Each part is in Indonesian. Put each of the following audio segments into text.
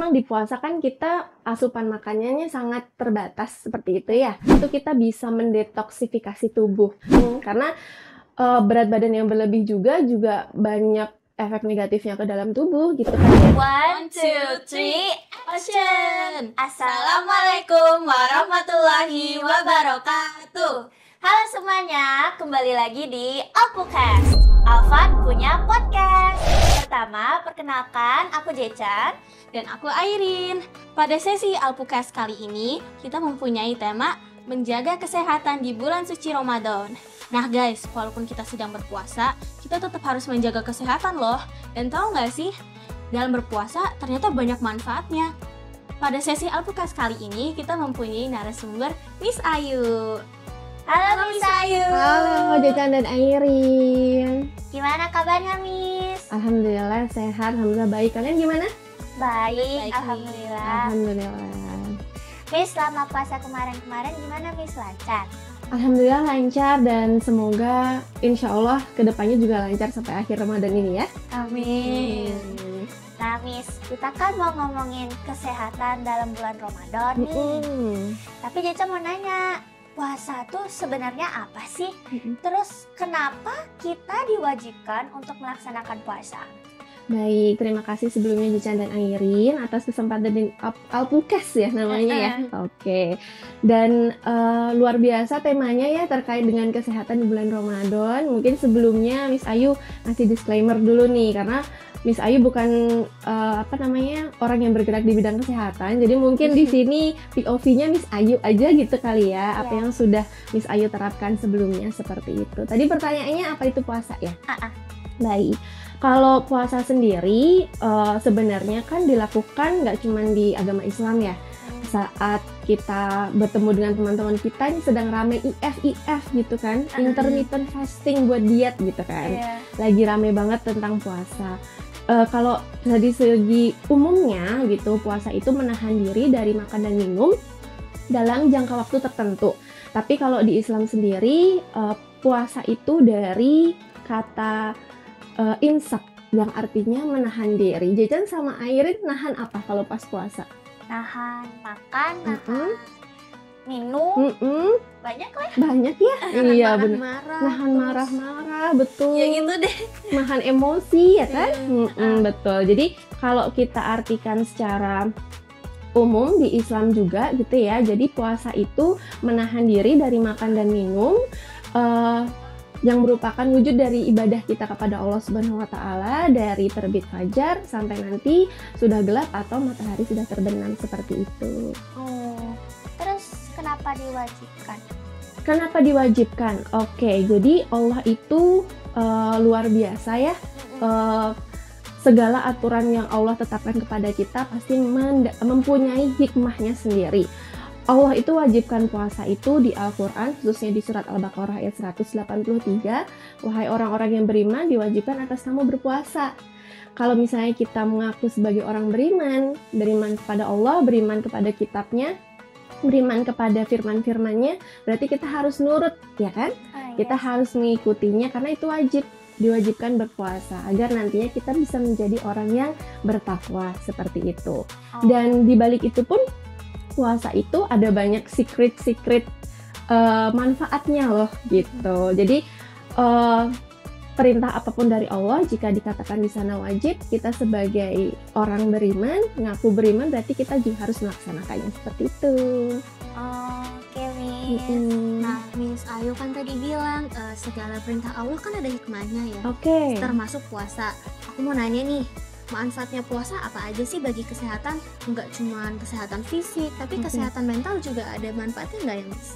memang di puasa kan kita asupan makanannya sangat terbatas seperti itu ya. Itu kita bisa mendetoksifikasi tubuh. Karena berat badan yang berlebih juga banyak efek negatifnya ke dalam tubuh gitu kan ya. 1, 2, 3, action! Assalamualaikum warahmatullahi wabarakatuh. Halo semuanya, kembali lagi di Alpucast. Alfat punya podcast. Pertama, perkenalkan aku Jecan dan aku Airin. Pada sesi Alpucast kali ini, kita mempunyai tema menjaga kesehatan di bulan suci Ramadan. Nah guys, walaupun kita sedang berpuasa, kita tetap harus menjaga kesehatan loh. Dan tahu nggak sih, dalam berpuasa ternyata banyak manfaatnya. Pada sesi Alpucast kali ini, kita mempunyai narasumber Miss Ayu. Halo Miss Ayu. Halo Jecan dan Airin. Gimana kabarnya Miss? Alhamdulillah sehat, alhamdulillah baik. Kalian gimana? Baik, alhamdulillah. Alhamdulillah. Miss, selama puasa kemarin gimana Miss, lancar? Alhamdulillah lancar dan semoga insya Allah kedepannya juga lancar sampai akhir Ramadan ini ya. Amin. Nah Miss, kita kan mau ngomongin kesehatan dalam bulan Ramadan nih. Tapi Jeca mau nanya, puasa tuh sebenarnya apa sih? Terus kenapa kita diwajibkan untuk melaksanakan puasa? Baik, terima kasih sebelumnya Jecan dan Airin atas kesempatan di Alpucast ya namanya ya. Oke. Dan luar biasa temanya ya terkait dengan kesehatan di bulan Ramadan. Mungkin sebelumnya Miss Ayu ngasih disclaimer dulu nih karena Miss Ayu bukan orang yang bergerak di bidang kesehatan. Jadi mungkin di sini POV-nya Miss Ayu aja gitu kali ya. Apa yang sudah Miss Ayu terapkan sebelumnya seperti itu. Tadi pertanyaannya apa itu puasa ya? Baik. Kalau puasa sendiri sebenarnya kan dilakukan nggak cuma di agama Islam ya. Saat kita bertemu dengan teman-teman kita ini sedang rame IF gitu kan, intermittent fasting buat diet gitu kan. Lagi rame banget tentang puasa. Kalau dari segi umumnya gitu, puasa itu menahan diri dari makan dan minum dalam jangka waktu tertentu. Tapi kalau di Islam sendiri, puasa itu dari kata imsak yang artinya menahan diri. Jecan sama Airin nahan apa kalau pas puasa? Nahan makan, nahan minum, banyak lah. Banyak ya? Iya benar. Marah-marah. Nahan marah-marah, betul. Ya gitu deh. Nahan emosi ya kan? Betul. Jadi kalau kita artikan secara umum di Islam juga gitu ya. Jadi puasa itu menahan diri dari makan dan minum. Yang merupakan wujud dari ibadah kita kepada Allah Subhanahu wa Ta'ala dari terbit fajar sampai nanti sudah gelap atau matahari sudah terbenam seperti itu. Terus kenapa diwajibkan? Kenapa diwajibkan? Oke, jadi Allah itu luar biasa ya. Segala aturan yang Allah tetapkan kepada kita pasti mempunyai hikmahnya sendiri. Allah itu wajibkan puasa itu di Al-Quran, khususnya di surat Al-Baqarah ayat 183. Wahai orang-orang yang beriman, diwajibkan atas kamu berpuasa. Kalau misalnya kita mengaku sebagai orang beriman kepada Allah, beriman kepada kitabnya, beriman kepada firman-firmannya, berarti kita harus nurut, ya kan? Kita harus mengikutinya karena itu diwajibkan berpuasa agar nantinya kita bisa menjadi orang yang bertakwa seperti itu. Dan di balik itu pun puasa itu ada banyak secret manfaatnya loh gitu. Jadi perintah apapun dari Allah jika dikatakan di sana wajib, kita sebagai orang beriman, ngaku beriman berarti kita juga harus melaksanakannya seperti itu. Oke Miss. Nah Miss Ayu kan tadi bilang segala perintah Allah kan ada hikmahnya ya. Oke. Termasuk puasa. Aku mau nanya nih, manfaatnya puasa apa aja sih bagi kesehatan? Enggak cuma kesehatan fisik, tapi kesehatan mental juga ada manfaatnya nggak ya Miss?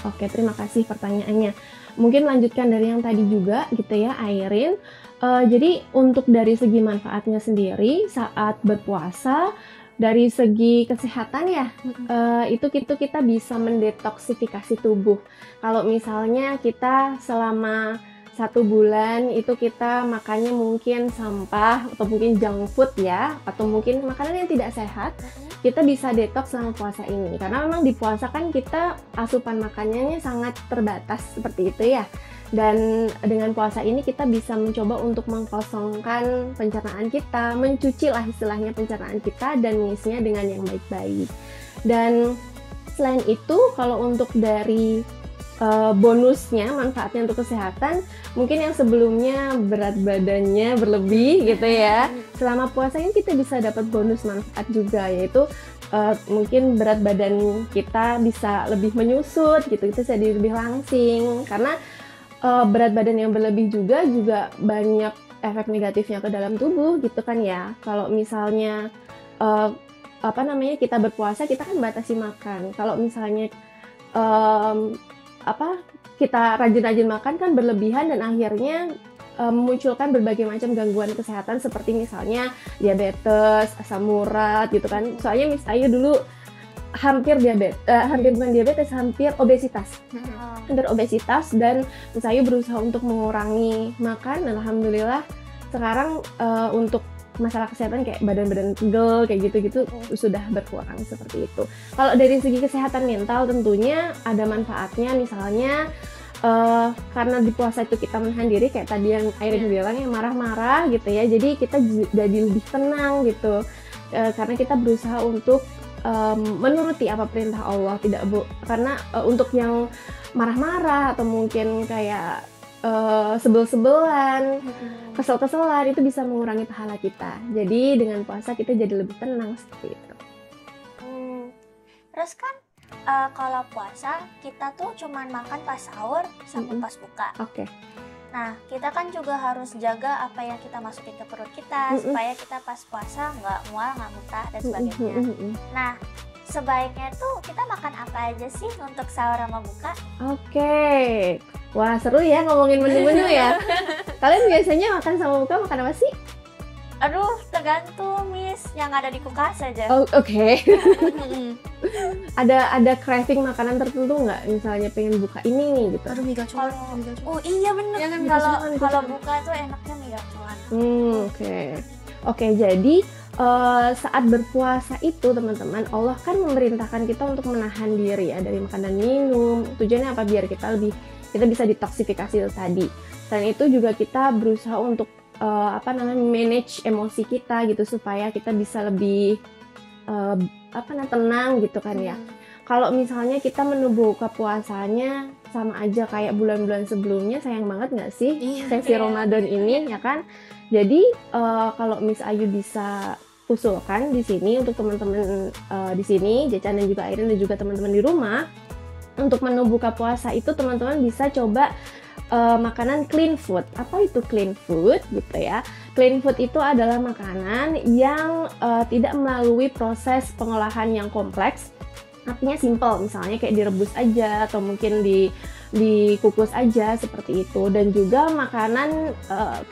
Oke, terima kasih pertanyaannya. Mungkin lanjutkan dari yang tadi juga gitu ya Airin. Jadi untuk dari segi manfaatnya sendiri saat berpuasa, dari segi kesehatan ya, itu kita bisa mendetoksifikasi tubuh. Kalau misalnya kita selama 1 bulan itu kita makannya mungkin sampah atau mungkin junk food ya, atau mungkin makanan yang tidak sehat, kita bisa detox selama puasa ini. Karena memang di puasa kan kita asupan makanannya sangat terbatas seperti itu ya. Dan dengan puasa ini kita bisa mencoba untuk mengkosongkan pencernaan kita, mencuci lah istilahnya pencernaan kita dan mengisinya dengan yang baik-baik. Dan selain itu, kalau untuk dari bonusnya, manfaatnya untuk kesehatan, mungkin yang sebelumnya berat badannya berlebih gitu ya, selama puasa ini kita bisa dapat bonus manfaat juga, yaitu mungkin berat badan kita bisa lebih menyusut gitu, kita jadi lebih langsing, karena berat badan yang berlebih juga banyak efek negatifnya ke dalam tubuh gitu kan ya. Kalau misalnya kita berpuasa, kita kan batasi makan. Kalau misalnya kita rajin-rajin makan kan berlebihan dan akhirnya memunculkan berbagai macam gangguan kesehatan seperti misalnya diabetes, asam urat gitu kan. Soalnya Miss Ayu dulu hampir obesitas dan Miss Ayu berusaha untuk mengurangi makan dan alhamdulillah sekarang untuk masalah kesehatan kayak badan-badan pegel kayak gitu-gitu sudah berkurang seperti itu. Kalau dari segi kesehatan mental tentunya ada manfaatnya, misalnya karena di puasa itu kita menahan diri kayak tadi yang Airin bilang yang marah-marah gitu ya, jadi kita jadi lebih tenang gitu karena kita berusaha untuk menuruti apa perintah Allah, karena untuk yang marah-marah atau mungkin kayak sebel-sebelan, kesel-keselan itu bisa mengurangi pahala kita. Jadi dengan puasa kita jadi lebih tenang seperti itu. Terus kan kalau puasa kita tuh cuman makan pas sahur sama pas buka. Oke. Nah kita kan juga harus jaga apa yang kita masukin ke perut kita supaya kita pas puasa nggak mual, nggak muntah dan sebagainya. Nah sebaiknya tuh kita makan apa aja sih untuk sahur sama buka? Oke. Wah seru ya ngomongin menu-menu ya. Kalian biasanya makan sama buka makan apa sih? Aduh tergantung Miss, yang ada di kulkas aja. Oke. Ada craving makanan tertentu nggak? Misalnya pengen buka ini nih gitu. Aduh mie gacoan. Oh iya bener ya, kan kalau buka tuh enaknya mie gacoan. Oke, jadi saat berpuasa itu teman-teman, Allah kan memerintahkan kita untuk menahan diri ya dari makan dan minum. Tujuannya apa? Biar kita bisa detoksifikasi tadi. Selain itu juga kita berusaha untuk manage emosi kita gitu supaya kita bisa lebih tenang gitu kan ya. Kalau misalnya kita buka puasanya sama aja kayak bulan-bulan sebelumnya, sayang banget nggak sih sesi Ramadan ini ya kan? Jadi kalau Miss Ayu bisa usulkan di sini untuk teman-teman di sini, Jecan dan juga Airin dan juga teman-teman di rumah, untuk menu buka puasa itu teman-teman bisa coba makanan clean food. Apa itu clean food gitu ya? Clean food itu adalah makanan yang tidak melalui proses pengolahan yang kompleks. Artinya simple, misalnya kayak direbus aja atau mungkin dikukus aja seperti itu. Dan juga makanan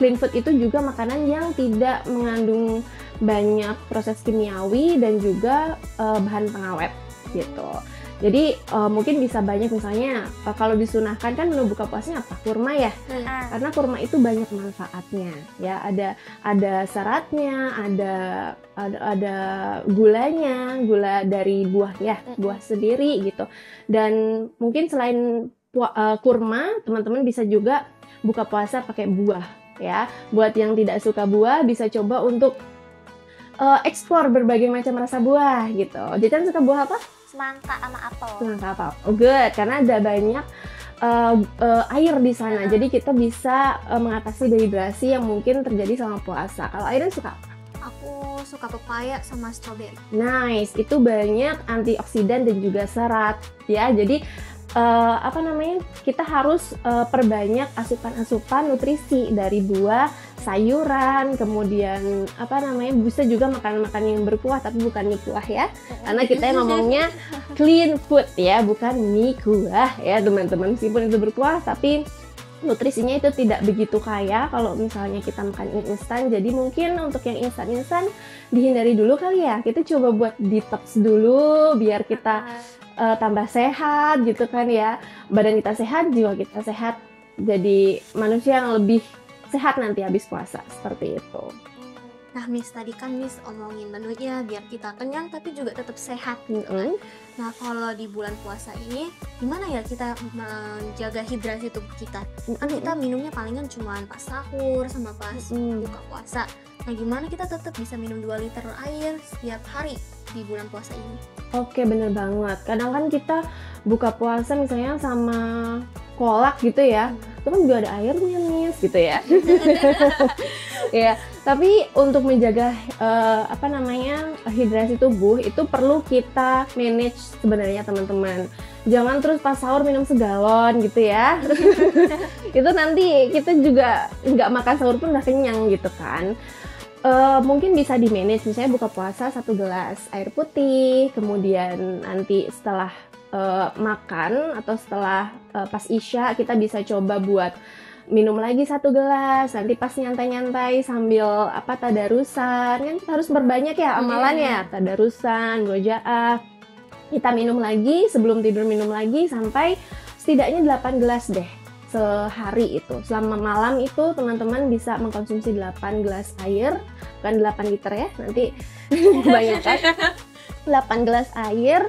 clean food itu juga makanan yang tidak mengandung banyak proses kimiawi dan juga bahan pengawet gitu. Jadi mungkin bisa banyak, misalnya kalau disunahkan kan menu buka puasanya apa? Kurma ya. Karena kurma itu banyak manfaatnya ya, ada seratnya, ada gulanya, gula dari buah ya, buah sendiri gitu. Dan mungkin selain kurma, teman-teman bisa juga buka puasa pakai buah ya. Buat yang tidak suka buah bisa coba untuk explore berbagai macam rasa buah gitu. Jadi kan suka buah apa? Semangka sama apel. Semangka apel. Oh good, karena ada banyak air di sana. Jadi kita bisa mengatasi dehidrasi yang mungkin terjadi selama puasa. Kalau Airin suka apa? Aku suka pepaya sama strawberry. Nice, itu banyak antioksidan dan juga serat ya. Jadi kita harus perbanyak asupan nutrisi dari buah, sayuran, kemudian bisa juga makan yang berkuah tapi bukan mie kuah ya, karena kita ngomongnya clean food ya, bukan mie kuah ya teman-teman. Meskipun itu berkuah tapi nutrisinya itu tidak begitu kaya kalau misalnya kita makan instan. Jadi mungkin untuk yang instan dihindari dulu kali ya. Kita coba buat detox dulu biar kita tambah sehat gitu kan ya. Badan kita sehat, jiwa kita sehat. Jadi manusia yang lebih sehat nanti habis puasa, seperti itu. Nah Miss, tadi kan Miss omongin menunya biar kita kenyang tapi juga tetap sehat gitu kan. Nah kalau di bulan puasa ini gimana ya kita menjaga hidrasi tubuh kita? Kan kita minumnya palingan cuma pas sahur sama pas buka puasa. Nah gimana kita tetap bisa minum 2 liter air setiap hari di bulan puasa ini? Oke, bener banget. Kadang kan kita buka puasa misalnya sama kolak gitu ya, itu kan juga ada airnya Miss gitu ya. Ya, tapi untuk menjaga hidrasi tubuh itu perlu kita manage sebenarnya teman-teman. Jangan terus pas sahur minum segalon gitu ya. Itu nanti kita juga nggak makan sahur pun udah kenyang gitu kan. Mungkin bisa di manage, misalnya buka puasa 1 gelas air putih, kemudian nanti setelah makan atau setelah pas isya kita bisa coba buat minum lagi 1 gelas, nanti pas nyantai-nyantai sambil tadarusan, kan kita harus berbanyak ya amalannya, tadarusan, murojaah, kita minum lagi, sebelum tidur minum lagi sampai setidaknya 8 gelas deh sehari itu. Selama malam itu teman-teman bisa mengkonsumsi 8 gelas air, bukan 8 liter ya, nanti kebanyakan. 8 gelas air,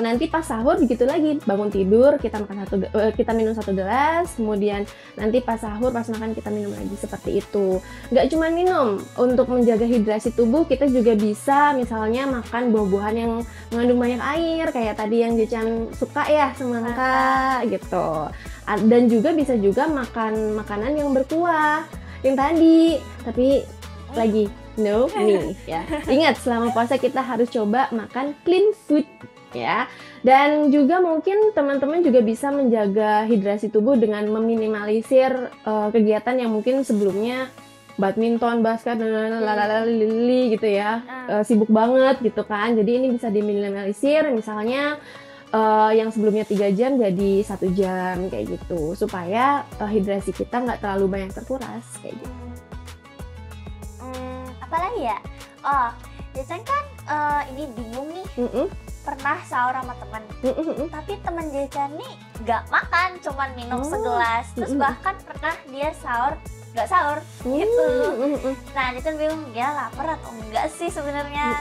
nanti pas sahur begitu lagi, bangun tidur kita minum 1 gelas, kemudian nanti pas sahur pas makan kita minum lagi, seperti itu. Nggak cuma minum, untuk menjaga hidrasi tubuh kita juga bisa misalnya makan buah-buahan yang mengandung banyak air, kayak tadi yang Jecan suka ya, semangka gitu. Dan juga bisa juga makan makanan yang berkuah yang tadi, tapi lagi no mie ya. Ingat, selama puasa kita harus coba makan clean food ya. Dan juga mungkin teman-teman juga bisa menjaga hidrasi tubuh dengan meminimalisir kegiatan yang mungkin sebelumnya badminton, basket, lalalali gitu ya, sibuk banget gitu kan. Jadi ini bisa diminimalisir, misalnya yang sebelumnya 3 jam jadi 1 jam kayak gitu, supaya hidrasi kita nggak terlalu banyak terkuras kayak gitu. Apalagi ya? Oh, Jecan kan ini bingung nih. Pernah sahur sama temen, tapi temen Jecan nih nggak makan, cuman minum segelas. Terus bahkan pernah dia nggak sahur gitu. Nah, Jecan bingung dia lapar atau enggak sih sebenarnya.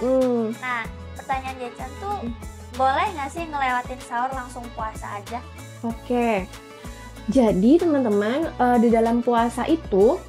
Nah, pertanyaan Jecan tuh, boleh nggak sih ngelewatin sahur langsung puasa aja? Oke, jadi teman-teman, di dalam puasa itu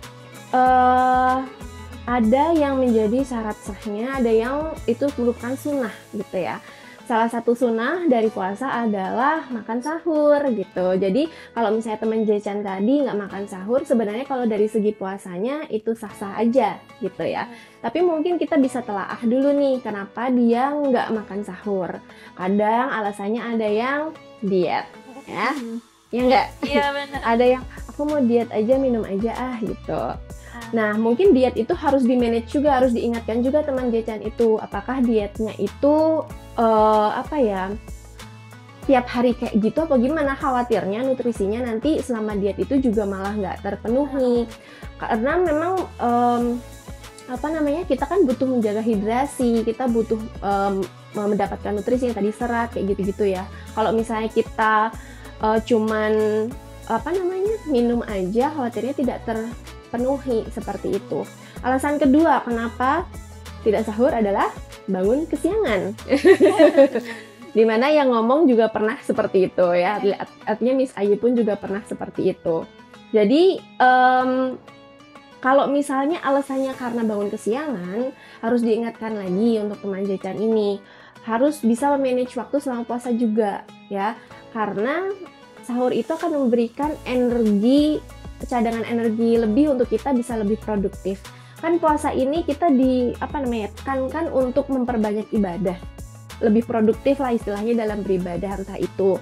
ada yang menjadi syarat sahnya, ada yang itu merupakan sunnah gitu ya. Salah satu sunnah dari puasa adalah makan sahur gitu. Jadi kalau misalnya teman Jecan tadi nggak makan sahur, sebenarnya kalau dari segi puasanya itu sah-sah aja gitu ya. Tapi mungkin kita bisa telaah dulu nih, kenapa dia nggak makan sahur. Kadang alasannya ada yang diet ya. Ya nggak? Iya benar. Ada yang aku mau diet aja, minum aja gitu. Nah, mungkin diet itu harus di-manage juga, harus diingatkan juga teman Jecan itu. Apakah dietnya itu tiap hari kayak gitu apa gimana? Khawatirnya nutrisinya nanti selama diet itu juga malah nggak terpenuhi. Karena memang kita kan butuh menjaga hidrasi, kita butuh mendapatkan nutrisi yang tadi serat kayak gitu-gitu ya. Kalau misalnya kita cuman minum aja, khawatirnya tidak terpenuhi seperti itu. Alasan kedua kenapa tidak sahur adalah bangun kesiangan. Dimana yang ngomong juga pernah seperti itu ya. Artinya Miss Ayu pun juga pernah seperti itu. Jadi kalau misalnya alasannya karena bangun kesiangan, harus diingatkan lagi untuk teman Jecan ini, harus bisa memanage waktu selama puasa juga ya. Karena sahur itu akan memberikan cadangan energi lebih untuk kita bisa lebih produktif. Kan puasa ini kita tekankan untuk memperbanyak ibadah, lebih produktif lah istilahnya dalam beribadah, entah itu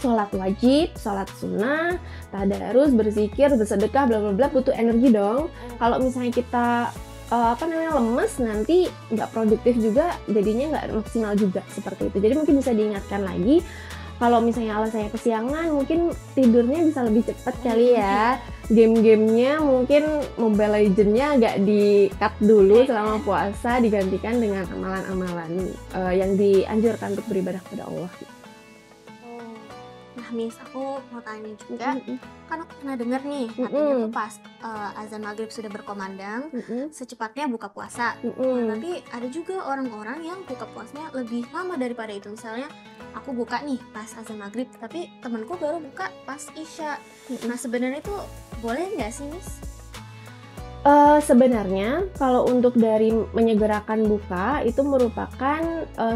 sholat wajib, sholat sunnah, tadarus, berzikir, bersedekah, bla bla bla, butuh energi dong. Kalau misalnya kita lemes, nanti nggak produktif juga, jadinya nggak maksimal juga seperti itu. Jadi mungkin bisa diingatkan lagi. Kalau misalnya alasannya kesiangan, mungkin tidurnya bisa lebih cepat kali ya. Game-gamenya mungkin Mobile Legends-nya agak di-cut dulu selama puasa, digantikan dengan amalan-amalan yang dianjurkan untuk beribadah kepada Allah. Nah Miss, aku mau tanya juga, kan aku pernah dengar nih katanya tuh pas azan maghrib sudah berkumandang, secepatnya buka puasa. Nah, tapi ada juga orang-orang yang buka puasanya lebih lama daripada itu. Misalnya aku buka nih pas azan maghrib, tapi temanku baru buka pas isya. Nah, sebenarnya itu boleh nggak sih, Miss? Sebenarnya kalau untuk dari menyegerakan buka itu merupakan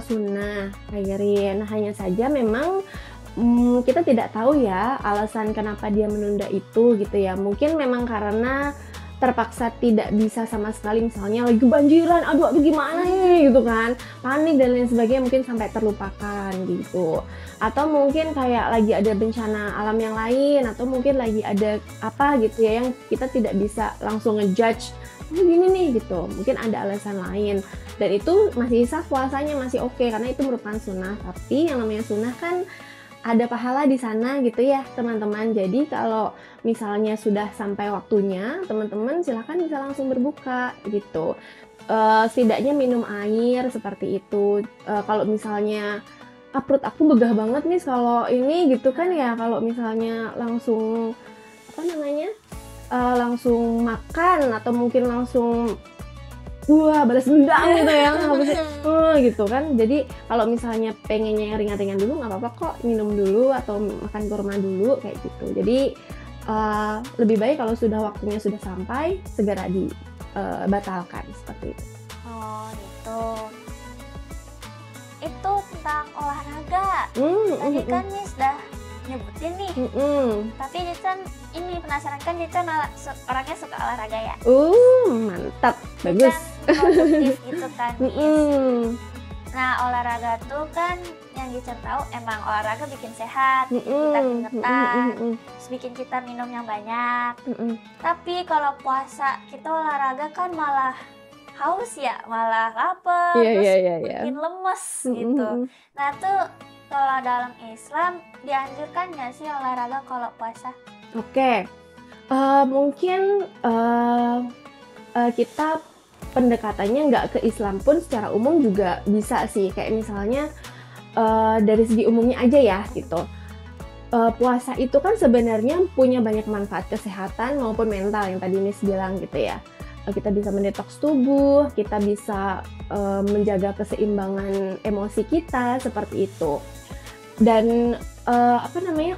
sunnah, Airin. Hanya saja memang kita tidak tahu ya alasan kenapa dia menunda itu gitu ya. Mungkin memang karena terpaksa tidak bisa sama sekali, misalnya lagi kebanjiran, aduh gimana nih gitu kan, panik dan lain sebagainya, mungkin sampai terlupakan gitu. Atau mungkin kayak lagi ada bencana alam yang lain, atau mungkin lagi ada apa gitu ya yang kita tidak bisa langsung ngejudge, oh gini nih gitu, mungkin ada alasan lain. Dan itu masih sah puasanya, masih oke, karena itu merupakan sunnah. Tapi yang namanya sunnah kan ada pahala di sana gitu ya teman-teman. Jadi kalau misalnya sudah sampai waktunya, teman-teman silahkan bisa langsung berbuka gitu. Setidaknya minum air seperti itu. Kalau misalnya perut aku begah banget nih kalau ini gitu kan ya, kalau misalnya langsung langsung makan atau mungkin langsung balas dendam gitu ya, gitu kan. Jadi kalau misalnya pengennya yang ringan-ringan dulu nggak apa-apa kok, minum dulu atau makan kurma dulu kayak gitu. Jadi lebih baik kalau sudah waktunya sudah sampai segera dibatalkan seperti itu. Oh gitu. Itu tentang olahraga. Tadi kan Miss dah nyebutin nih. Tapi Jason ini penasaran kan, Jason orangnya suka olahraga ya? Mantap, bagus. Produktif gitu kan, Miss. Nah, olahraga tuh kan yang Jason tahu emang olahraga bikin sehat, kita keringetan, terus bikin kita minum yang banyak. Tapi kalau puasa kita olahraga kan malah haus ya, malah lapar, terus bikin lemes gitu. Nah tuh kalau dalam Islam dianjurkan nggak sih olahraga kalau puasa? Oke. Mungkin kita pendekatannya nggak ke Islam pun secara umum juga bisa sih. Kayak misalnya dari segi umumnya aja ya gitu. Puasa itu kan sebenarnya punya banyak manfaat kesehatan maupun mental yang tadi Miss bilang gitu ya. Kita bisa mendetoks tubuh, kita bisa menjaga keseimbangan emosi kita seperti itu. Dan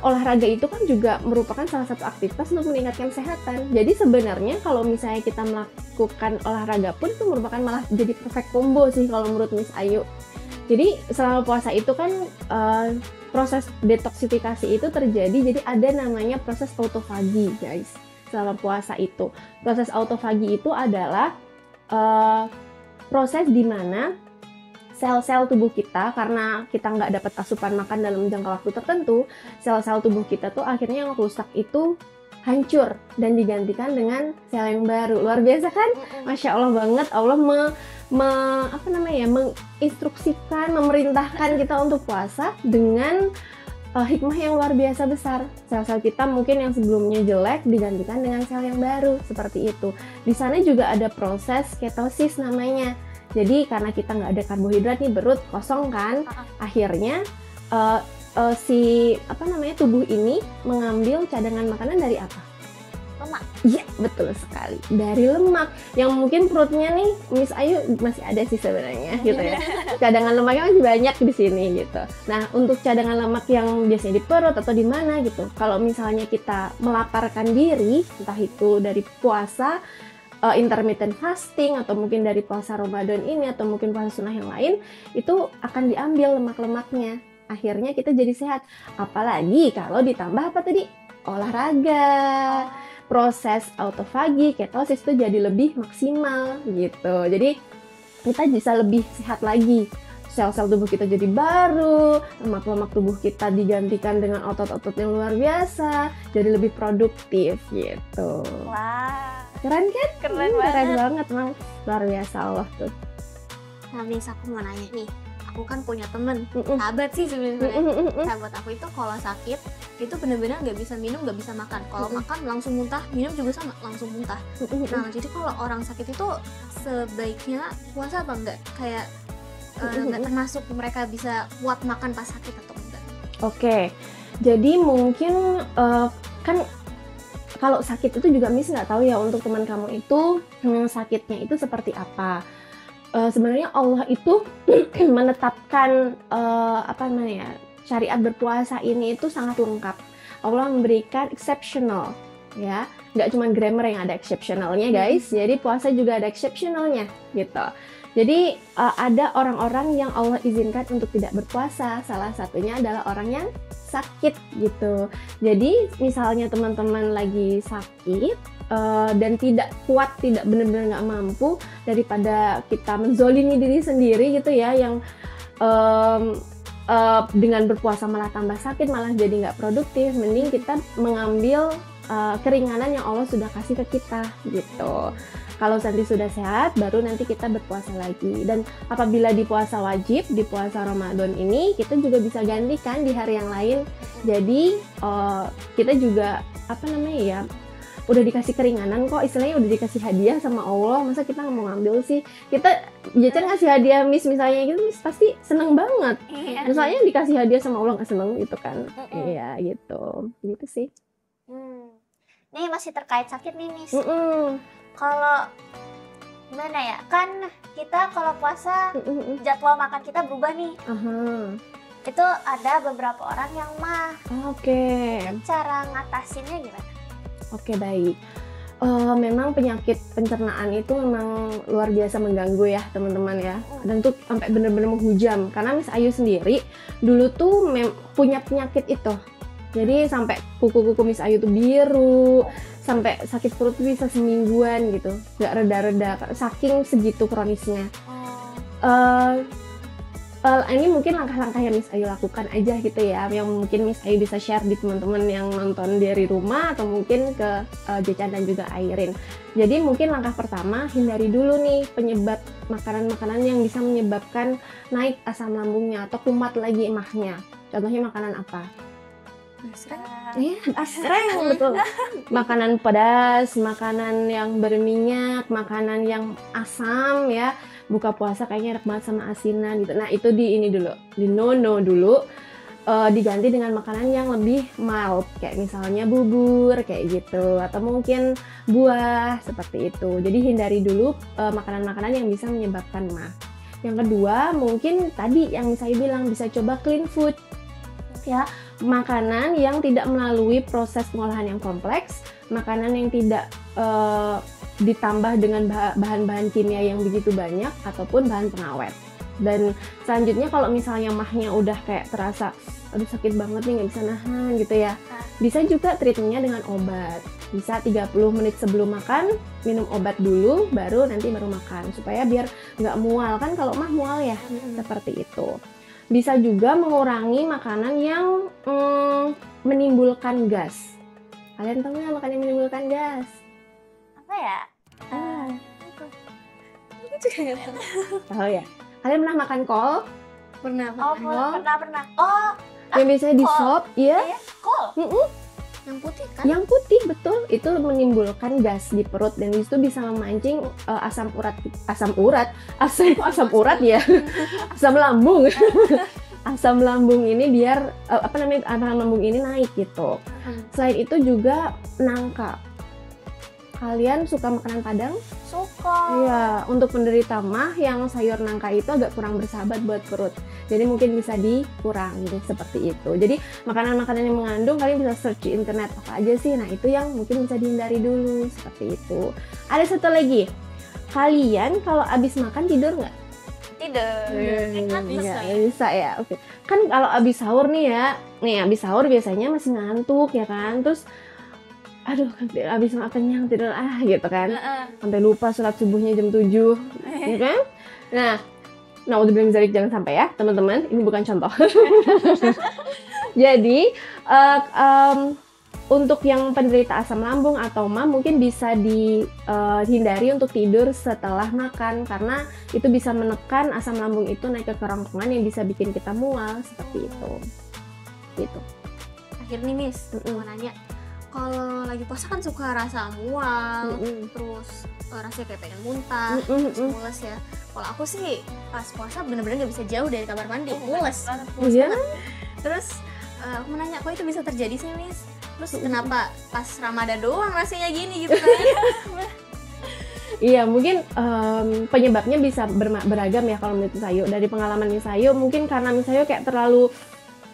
olahraga itu kan juga merupakan salah satu aktivitas untuk meningkatkan kesehatan. Jadi sebenarnya kalau misalnya kita melakukan olahraga pun itu merupakan malah jadi perfect combo sih kalau menurut Miss Ayu. Jadi selama puasa itu kan proses detoksifikasi itu terjadi, jadi ada namanya proses autofagi, guys. Selama puasa itu, proses autofagi itu adalah proses di mana sel-sel tubuh kita, karena kita nggak dapat asupan makan dalam jangka waktu tertentu, sel-sel tubuh kita tuh akhirnya yang rusak itu hancur dan digantikan dengan sel yang baru. Luar biasa kan? Masya Allah banget, Allah menginstruksikan, memerintahkan kita untuk puasa dengan hikmah yang luar biasa besar. Sel-sel kita mungkin yang sebelumnya jelek digantikan dengan sel yang baru, seperti itu. Di sana juga ada proses ketosis namanya. Jadi karena kita nggak ada karbohidrat nih, perut kosong kan, akhirnya tubuh ini mengambil cadangan makanan dari apa? Lemak. Iya, betul sekali. Dari lemak. Yang mungkin perutnya nih, Miss Ayu masih ada sih sebenarnya gitu ya. Cadangan lemaknya masih banyak di sini gitu. Nah, untuk cadangan lemak yang biasanya di perut atau di mana gitu, kalau misalnya kita melaparkan diri, entah itu dari puasa, intermittent fasting, atau mungkin dari puasa Ramadan ini, atau mungkin puasa sunnah yang lain, itu akan diambil lemak-lemaknya. Akhirnya kita jadi sehat. Apalagi kalau ditambah apa tadi? Olahraga. Proses autofagi, ketosis itu jadi lebih maksimal gitu. Jadi kita bisa lebih sehat lagi. Sel-sel tubuh kita jadi baru, lemak-lemak tubuh kita digantikan dengan otot-otot yang luar biasa, jadi lebih produktif gitu. Wah, keren kan? Keren banget, Mang. Luar biasa Allah tuh. Nah, Miss, aku mau nanya nih. Aku kan punya temen, sahabat sih sebenarnya. Sahabat aku itu kalau sakit itu benar-benar nggak bisa minum, nggak bisa makan. Kalau makan langsung muntah, minum juga sama, langsung muntah. Nah, jadi kalau orang sakit itu sebaiknya puasa apa enggak? Kayak nggak termasuk mereka bisa kuat makan pas sakit atau enggak? Oke. Jadi mungkin kan kalau sakit itu juga Miss nggak tahu ya untuk teman kamu itu sakitnya itu seperti apa. Sebenarnya Allah itu menetapkan apa namanya ya, syariat berpuasa ini itu sangat lengkap. Allah memberikan exceptional, ya, nggak cuma grammar yang ada exceptionalnya guys. Jadi puasa juga ada exceptionalnya gitu. Jadi ada orang-orang yang Allah izinkan untuk tidak berpuasa. Salah satunya adalah orang yang sakit gitu. Jadi misalnya teman-teman lagi sakit dan tidak kuat, tidak benar-benar nggak mampu, daripada kita menzolimi diri sendiri gitu ya, yang dengan berpuasa malah tambah sakit, malah jadi nggak produktif. Mending kita mengambil keringanan yang Allah sudah kasih ke kita gitu. Kalau nanti sudah sehat, baru nanti kita berpuasa lagi. Dan apabila di puasa wajib, di puasa Ramadan ini, kita juga bisa gantikan di hari yang lain. Jadi kita juga apa namanya ya, udah dikasih keringanan kok, istilahnya udah dikasih hadiah sama Allah. Masa kita nggak mau ngambil sih? Kita jajan ngasih hadiah Miss misalnya gitu, Miss pasti seneng banget. Misalnya dikasih hadiah sama Allah nggak seneng gitu kan? Iya gitu sih. Nih masih terkait sakit nih Miss. Kalau gimana ya, kan kita kalau puasa jadwal makan kita berubah nih. Itu ada beberapa orang yang mah. Oke. Cara ngatasinnya gimana? Oke, baik. Memang penyakit pencernaan itu memang luar biasa mengganggu ya teman-teman ya. Dan tuh sampai bener-bener menghujam. Karena Miss Ayu sendiri dulu tuh punya penyakit itu. Jadi sampai kuku-kuku Miss Ayu tuh biru, sampai sakit perut bisa semingguan gitu, nggak reda-reda, saking segitu kronisnya. Ini mungkin langkah-langkah yang Miss Ayu lakukan aja gitu ya, yang mungkin Miss Ayu bisa share di teman-teman yang nonton dari rumah atau mungkin ke Jecan dan juga Airin. Jadi mungkin langkah pertama, hindari dulu nih penyebab makanan-makanan yang bisa menyebabkan naik asam lambungnya atau kumat lagi emahnya. Contohnya makanan apa? Iya, asreng betul. Makanan pedas, makanan yang berminyak, makanan yang asam ya. Buka puasa kayaknya enak banget sama asinan gitu. Nah itu di no dulu, diganti dengan makanan yang lebih mild, kayak misalnya bubur kayak gitu, atau mungkin buah seperti itu. Jadi hindari dulu makanan-makanan yang bisa menyebabkan mah. Yang kedua mungkin tadi yang saya bilang, bisa coba clean food ya. Makanan yang tidak melalui proses pengolahan yang kompleks, makanan yang tidak ditambah dengan bahan-bahan kimia yang begitu banyak ataupun bahan pengawet. Dan selanjutnya kalau misalnya mahnya udah kayak terasa aduh sakit banget nih, nggak bisa nahan gitu ya, bisa juga treatmentnya dengan obat. Bisa 30 menit sebelum makan minum obat dulu, baru makan, supaya biar nggak mual. Kan kalau mah mual ya, seperti itu. Bisa juga mengurangi makanan yang menimbulkan gas. Kalian tahu nggak makanan yang menimbulkan gas? Apa ya? Tahu ya? Kalian pernah makan kol? Pernah. Pernah. Oh, yang biasanya di sop, iya? Kol. Yang putih kan? Yang putih, betul. Itu menimbulkan gas di perut dan itu bisa memancing asam urat ya. Asam lambung. Asam lambung ini biar asam lambung ini naik gitu. Selain itu juga nangka. Kalian suka makanan Padang? Suka. Iya, untuk penderita mah yang sayur nangka itu agak kurang bersahabat buat perut. Jadi mungkin bisa dikurangi seperti itu. Jadi makanan-makanan yang mengandung, kalian bisa search di internet apa aja sih. Nah itu yang mungkin bisa dihindari dulu, seperti itu. Ada satu lagi, kalian kalau abis makan tidur nggak? Tidur. Bisa ya. Oke. Kan kalau abis sahur nih ya, abis sahur biasanya masih ngantuk ya kan. Terus aduh, abis makan kenyang tidur gitu kan. Sampai lupa sholat subuhnya jam 7 ya kan. Nah udah bilang Zarik jangan sampai ya teman-teman, ini bukan contoh. Jadi untuk yang penderita asam lambung atau mah mungkin bisa dihindari untuk tidur setelah makan, karena itu bisa menekan asam lambung itu naik ke kerongkongan yang bisa bikin kita mual seperti itu. Gitu. Akhir nih Miss, mau nanya, kalau lagi puasa kan suka rasa mual, terus rasanya kayak pengen muntah, terus mules ya. Kalau aku sih pas puasa bener-bener nggak bisa jauh dari kamar mandi, mules. Iya. Terus Aku mau nanya, kok itu bisa terjadi sih, Miss? Terus kenapa pas Ramadan doang rasanya gini gitu kan? Iya, mungkin penyebabnya bisa beragam ya kalau menurut Misayu. Dari pengalaman Misayu, mungkin karena Misayu kayak terlalu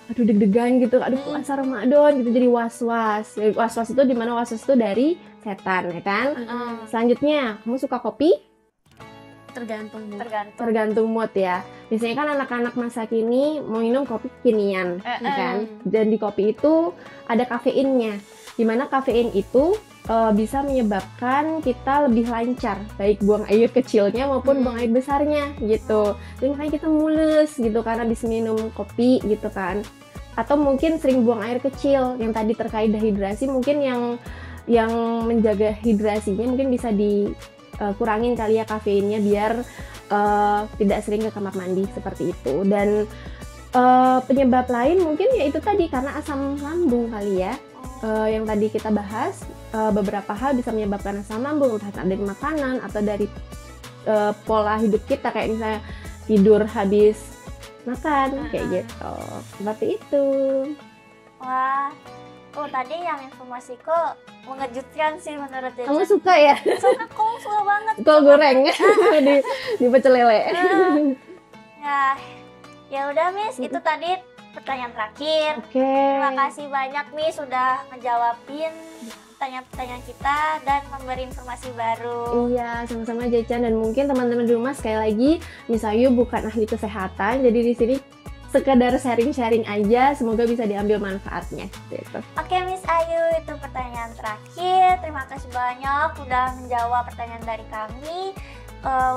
deg-degan gitu, puasa Ramadan gitu, jadi was-was. Was-was itu dimana was-was itu dari setan, ya kan? Selanjutnya, kamu suka kopi? Tergantung mood ya. Biasanya kan anak-anak masa kini mau minum kopi kekinian, kan? Dan di kopi itu ada kafeinnya. Dimana kafein itu bisa menyebabkan kita lebih lancar, baik buang air kecilnya maupun buang air besarnya gitu. Jadi makanya kita mules gitu karena habis minum kopi gitu kan. Atau mungkin sering buang air kecil, yang tadi terkait dehidrasi, mungkin yang menjaga hidrasinya mungkin bisa kurangin kali ya kafeinnya biar tidak sering ke kamar mandi seperti itu. Dan penyebab lain mungkin ya itu tadi karena asam lambung kali ya. Yang tadi kita bahas, beberapa hal bisa menyebabkan asam lambung, entah dari makanan atau dari pola hidup kita, kayak misalnya tidur habis makan, kayak gitu. Seperti itu. Wah, tadi yang informasiku mengejutkan sih menurut Jajan. Kamu suka ya? Suka banget. Kol goreng di pecel lele. Ya udah Miss, itu tadi pertanyaan terakhir. Terima kasih banyak Miss sudah ngejawabin pertanyaan-pertanyaan kita dan memberi informasi baru. Iya, sama-sama Jacan, dan mungkin teman-teman di rumah sekali lagi, Misayu bukan ahli kesehatan, jadi di sini sekedar sharing-sharing aja, semoga bisa diambil manfaatnya gitu. Oke Miss Ayu, itu pertanyaan terakhir. Terima kasih banyak udah menjawab pertanyaan dari kami,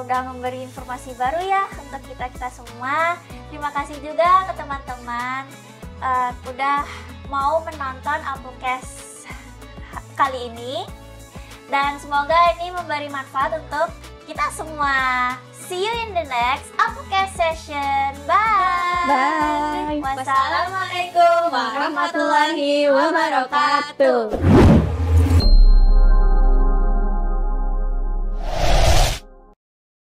udah memberi informasi baru ya untuk kita semua. Terima kasih juga ke teman-teman udah mau menonton Alpukes kali ini, dan semoga ini memberi manfaat untuk kita semua. See you in the next Alpukes session. Bye. Bye. Wassalamualaikum warahmatullahi wabarakatuh.